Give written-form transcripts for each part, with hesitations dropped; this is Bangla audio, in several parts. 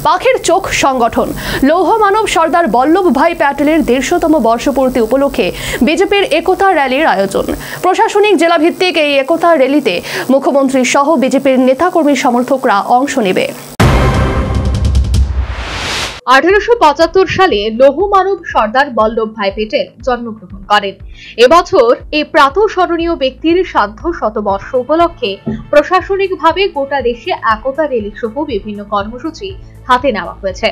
পাখির চোখ সংগঠন লৌহ মানব সর্দার বল্লভভাই প্যাটেলের ১৫০তম বর্ষপূর্তি উপলক্ষে বিজেপির একতা র্যালির আয়োজন। প্রশাসনিক জেলাভিত্তিক এই একতা র্যালিতে মুখ্যমন্ত্রী সহ বিজেপির নেতাকর্মী সমর্থকরা অংশ নেবে। 1875 সালে লৌহ মানব সর্দার বল্লভভাই প্যাটেল জন্মগ্রহণ করেন। এবছর এই প্রাতঃস্মরণীয় ব্যক্তির সার্ধ শতবর্ষ উপলক্ষে প্রশাসনিকভাবে গোটা দেশে একতা র্যালি সহ বিভিন্ন কর্মসূচি হাতে নেওয়া হয়েছে।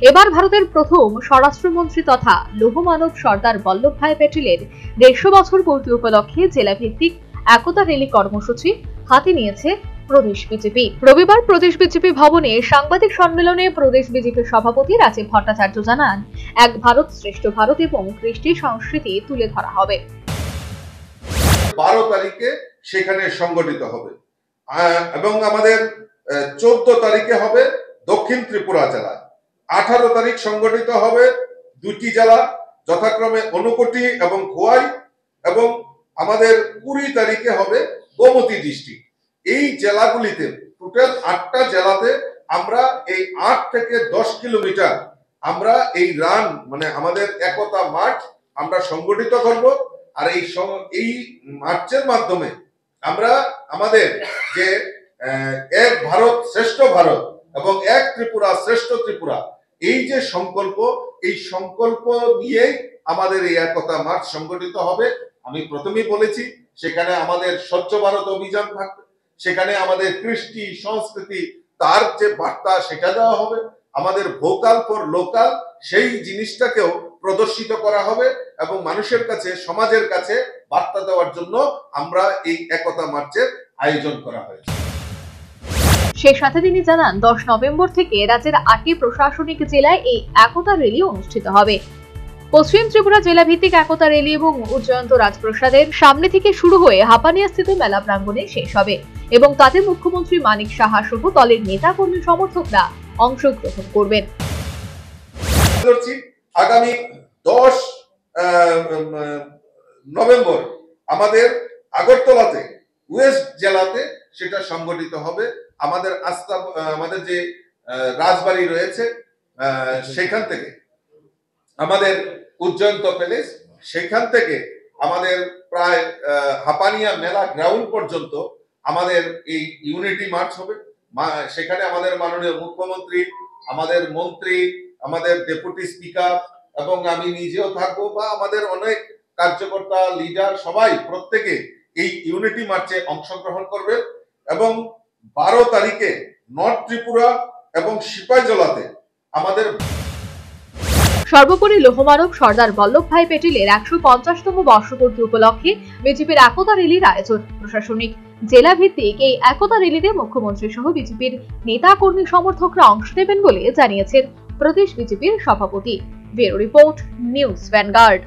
এবার ভারতের প্রথম স্বরাষ্ট্রমন্ত্রী তথা লৌহ মানব সর্দার বল্লভভাই প্যাটেলের 150 বছর পূর্তি উপলক্ষে জেলাভিত্তিক একতা র্যালি কর্মসূচি হাতে নিয়েছে প্রদেশ বিজেপি। রবিবার প্রদেশ বিজেপি ভবনে সাংবাদিক সম্মেলনে প্রদেশ বিজেপির সভাপতি রাজীব ভট্টাচার্য জানান, এক ভারত শ্রেষ্ঠ ভারত এবং কৃষ্টি সংস্কৃতি তুলে ধরা হবে। 12 তারিখে সেখানে সংগঠিত হবে এবং আমাদের 14 তারিখে হবে দক্ষিণ ত্রিপুরা জেলা। 18 তারিখ সংগঠিত হবে দুটি জেলা যথাক্রমে ঊনকোটি এবং খোয়াই, এবং আমাদের 20 তারিখে হবে গোমতী ডিস্ট্রিক্ট। এই জেলাগুলিতে টোটাল 8টা জেলাতে আমরা এই 8 থেকে 10 কিলোমিটার আমরা এই রান মানে আমাদের একতা মার্চ আমরা সংগঠিত করব। আর এই মার্চের মাধ্যমে আমরা আমাদের যে এক ভারত শ্রেষ্ঠ ভারত এবং এক ত্রিপুরা শ্রেষ্ঠ ত্রিপুরা, এই যে সংকল্প, এই সংকল্প নিয়েই আমাদের এই একতা মার্চ সংগঠিত হবে। আমি প্রথমেই বলেছি সেখানে আমাদের স্বচ্ছ ভারত অভিযান থাকবে, সেখানে আমাদের কৃষ্টি সংস্কৃতি তার যে বার্তা সেটা দেওয়া হবে, আমাদের ভোকাল ফর লোকাল সেই জিনিসটাকেও প্রদর্শিত করা হবে এবং মানুষের কাছে সমাজের কাছে বার্তা দেওয়ার জন্য আমরা এই একতা মার্চের আয়োজন করা হয়েছে। সেই সাথে তিনি জানান, 10 নভেম্বর থেকে রাজ্যের 8টি প্রশাসনিক জেলায় এই একতা র্যালি অনুষ্ঠিত হবে। পশ্চিম ত্রিপুরা জেলা ভিত্তিক একতা র্যালি এবং উজ্জয়ন্ত রাজপ্রাসাদের সামনে থেকে শুরু হয়ে হাপানিয়া স্থিত মেলা প্রাঙ্গণে শেষ হবে এবং তাতে মুখ্যমন্ত্রী মানিক সাহা সহ দলের নেতা কর্মী সমর্থকরা অংশগ্রহণ করবেন। আগামী 10 নভেম্বর আমাদের আগরতলাতে ওয়েস্ট জেলাতে সেটা সংগঠিত হবে। আমাদের যে রাজবাড়ি রয়েছে সেখান থেকে আমাদের উজ্জয়ন্ত প্যালেস, সেখান থেকে আমাদের প্রায় হাপানিয়া মেলা গ্রাউন্ড পর্যন্ত আমাদের এই ইউনিটি মার্চ হবে। সেখানে আমাদের মাননীয় মুখ্যমন্ত্রী, আমাদের মন্ত্রী, আমাদের ডেপুটি স্পিকার এবং আমি নিজেও থাকবো, বা আমাদের অনেক কার্যকর্তা লিডার সবাই প্রত্যেকে এই ইউনিটি মার্চে অংশগ্রহণ করবে। এবং 12 তারিখে নর্থ ত্রিপুরা এবং সিপাহীজলাতে আমাদের সর্বোপরি লৌহ মানব সর্দার বল্লভভাই প্যাটেলের 150তম বর্ষপূর্তি উপলক্ষে বিজেপির একতা র্যালির আয়োজন। প্রশাসনিক জেলা ভিত্তিক এই একতা র্যালিতে মুখ্যমন্ত্রী সহ বিজেপির নেতা কর্মী সমর্থকরা অংশ নেবেন বলে জানিয়েছেন প্রদেশ বিজেপির সভাপতি। Bureau report, news vanguard.